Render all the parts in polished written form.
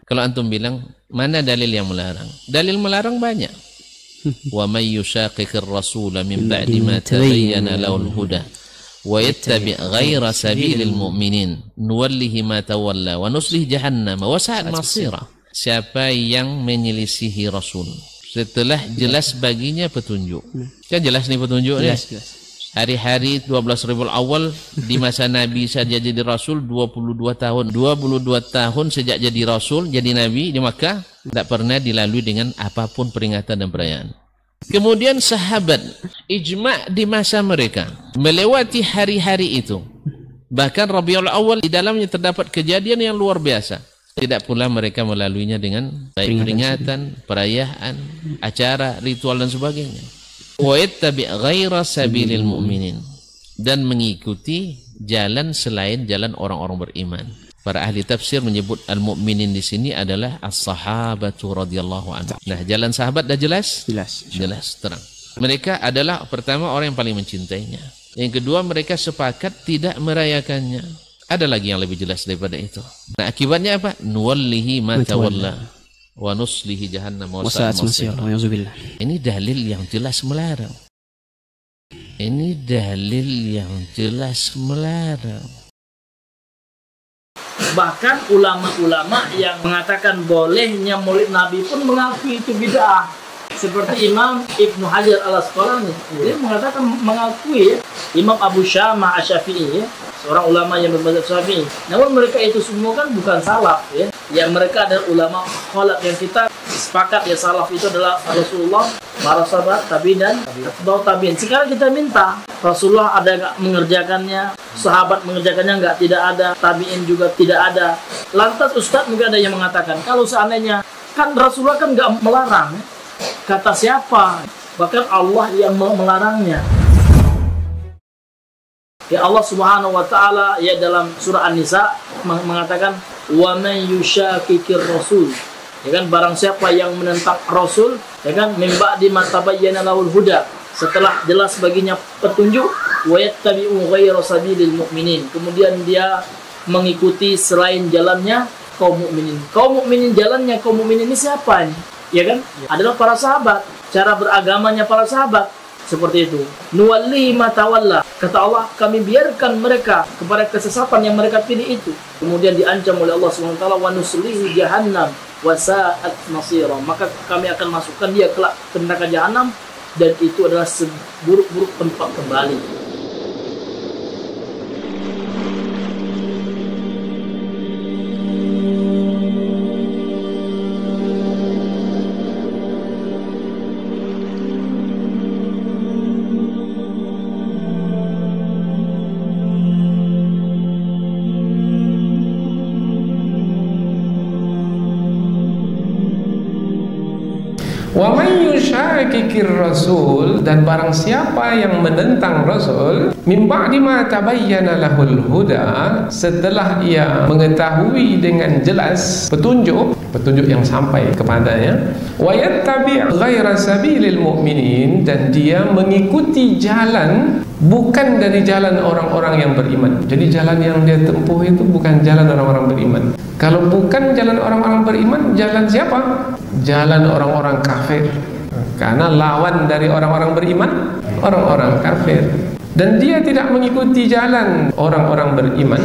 Kalau antum bilang mana dalil yang melarang? Dalil melarang banyak. Wa may yushaqiqir rasula min ba'di ma tabayyana lahul huda wa yattabi' ghaira sabilil mu'minin nuwallihi ma tawalla wa nuslihi jahannam wa sa'at masira. Siapa yang menyelisihi Rasul setelah jelas baginya petunjuk. Kan jelas nih petunjuknya. Hari-hari 12 Rabiul Awal di masa Nabi saja jadi Rasul 22 tahun. 22 tahun sejak jadi Rasul, jadi Nabi di Makkah, tidak pernah dilalui dengan apapun peringatan dan perayaan. Kemudian sahabat, ijma' di masa mereka, melewati hari-hari itu. Bahkan Rabiul Awal di dalamnya terdapat kejadian yang luar biasa. Tidak pula mereka melaluinya dengan baik peringatan, perayaan, acara, ritual dan sebagainya. Wa yattabi' ghaira sabilil mu'minin, dan mengikuti jalan selain jalan orang-orang beriman. Para ahli tafsir menyebut al-mu'minin di sini adalah as-sahabatu radhiyallahu anhu. Nah, jalan sahabat dah jelas? Jelas, terang. Mereka adalah pertama orang yang paling mencintainya. Yang kedua, mereka sepakat tidak merayakannya. Ada lagi yang lebih jelas daripada itu. Nah, akibatnya apa? Nuwallihi ma tawalla wa nuslihi jahannam wa sa'at masira. Ini dalil yang jelas melarang. Ini dalil yang jelas melarang. Bahkan ulama-ulama yang mengatakan bolehnya maulid Nabi pun mengakui itu bid'ah. Seperti Imam Ibnu Hajar al-Asqalani, dia mengatakan mengakui ya. Imam Abu Syamah Asy-Syafi'i ya, seorang ulama yang bermadzhab Syafi'i. Namun mereka itu semua kan bukan salaf ya. Yang mereka adalah ulama khalaf yang kita sepakat ya, salaf itu adalah Rasulullah, para sahabat, tabi'in dan atba'ut tabi'in. Sekarang kita minta Rasulullah ada enggak mengerjakannya, sahabat mengerjakannya enggak, tidak ada, tabi'in juga tidak ada. Lantas Ustaz mungkin ada yang mengatakan kalau seandainya kan Rasulullah kan enggak melarang. Kata siapa? Bahkan Allah yang melarangnya. Ya Allah Subhanahu wa taala ya dalam surah An-Nisa mengatakan wa man yushaqiqir rasul. Ya kan, barang siapa yang menentang Rasul, ya kan, min ba'di ma tabayyana lahul huda, setelah jelas baginya petunjuk, wa yattabi'u ghaira sabilil mu'minin, kemudian dia mengikuti selain jalannya kaum mukminin. Kaum mukminin, jalannya kaum mukminin ini siapa ini? Ya kan? Adalah para sahabat. Cara beragamanya para sahabat seperti itu. Nuwallihi ma tawalla. Kata Allah, kami biarkan mereka kepada kesesatan yang mereka pilih itu. Kemudian diancam oleh Allah Subhanahu wa taala, wa nuslihi jahannam wa sa'at masira. Maka kami akan masukkan dia kelak ke neraka jahanam, dan itu adalah seburuk-buruk tempat kembali. Wa may yushaqiqir rasul, dan barang siapa yang menentang Rasul, min ba'di ma tabayyana lahul huda, setelah ia mengetahui dengan jelas petunjuk yang sampai kepadanya, wa yattabi' ghaira sabilil mu'minin, dan dia mengikuti jalan bukan dari jalan orang-orang yang beriman. Jadi jalan yang dia tempuh itu bukan jalan orang-orang beriman. Kalau bukan jalan orang-orang beriman, jalan siapa? Jalan orang-orang kafir. Karena lawan dari orang-orang beriman, orang-orang kafir. Dan dia tidak mengikuti jalan orang-orang beriman,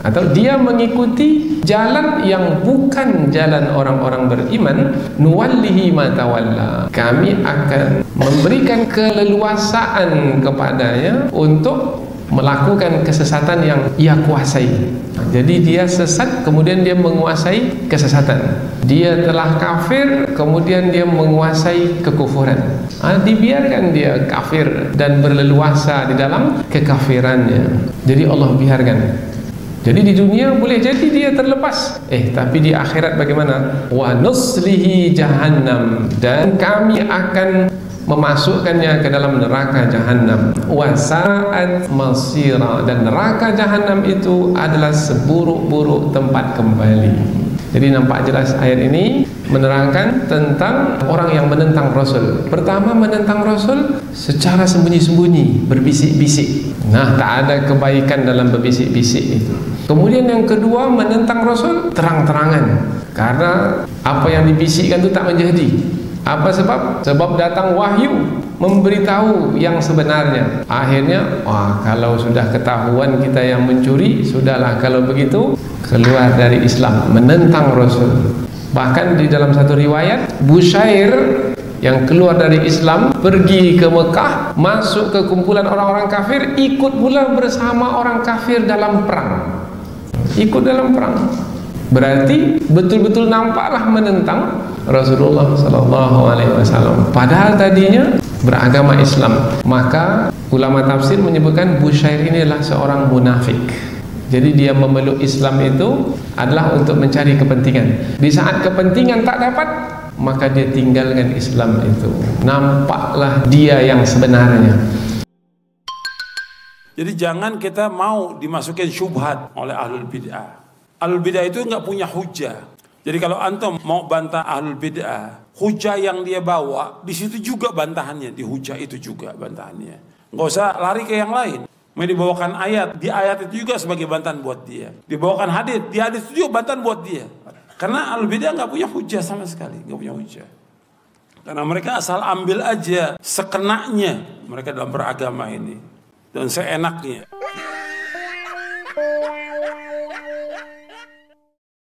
atau dia mengikuti jalan yang bukan jalan orang-orang beriman, nuwallihi ma tawalla, kami akan memberikan keleluasaan kepadanya untuk melakukan kesesatan yang ia kuasai. Jadi dia sesat, kemudian dia menguasai kesesatan. Dia telah kafir, kemudian dia menguasai kekufuran. Dibiarkan dia kafir dan berleluasa di dalam kekafirannya. Jadi Allah biarkan. Jadi di dunia boleh jadi dia terlepas, tapi di akhirat bagaimana? Wa nuslihi jahannam, dan kami akan memasukkannya ke dalam neraka jahanam. Wa sa'at masira, dan neraka jahanam itu adalah seburuk-buruk tempat kembali. Jadi nampak jelas ayat ini menerangkan tentang orang yang menentang Rasul. Pertama, menentang Rasul secara sembunyi-sembunyi, berbisik-bisik. Nah, tak ada kebaikan dalam berbisik-bisik itu. Kemudian yang kedua, menentang Rasul terang-terangan, karena apa yang dibisikkan itu tak menjadi. Apa sebab? Sebab datang wahyu memberitahu yang sebenarnya. Akhirnya, wah, kalau sudah ketahuan kita yang mencuri, sudahlah kalau begitu keluar dari Islam, menentang Rasul. Bahkan di dalam satu riwayat, Bushair yang keluar dari Islam pergi ke Mekah, masuk ke kumpulan orang-orang kafir, ikut pula bersama orang kafir dalam perang. Ikut dalam perang. Berarti betul-betul nampaklah menentang Rasulullah SAW. Padahal tadinya beragama Islam. Maka ulama tafsir menyebutkan Bushair ini adalah seorang munafik. Jadi dia memeluk Islam itu adalah untuk mencari kepentingan. Di saat kepentingan tak dapat, maka dia tinggalkan Islam itu. Nampaklah dia yang sebenarnya. Jadi jangan kita mau dimasukin syubhat oleh ahlul bid'ah. Ahlul bid'ah itu nggak punya hujah. Jadi kalau antum mau bantah ahlul bid'ah, hujah yang dia bawa di situ juga bantahannya, di hujah itu juga bantahannya. Nggak usah lari ke yang lain. Mau dibawakan ayat, di ayat itu juga sebagai bantahan buat dia. Dibawakan hadis, di hadis itu juga bantahan buat dia. Karena ahlul bid'ah nggak punya hujah sama sekali, nggak punya hujah. Karena mereka asal ambil aja sekenanya mereka dalam beragama ini dan seenaknya.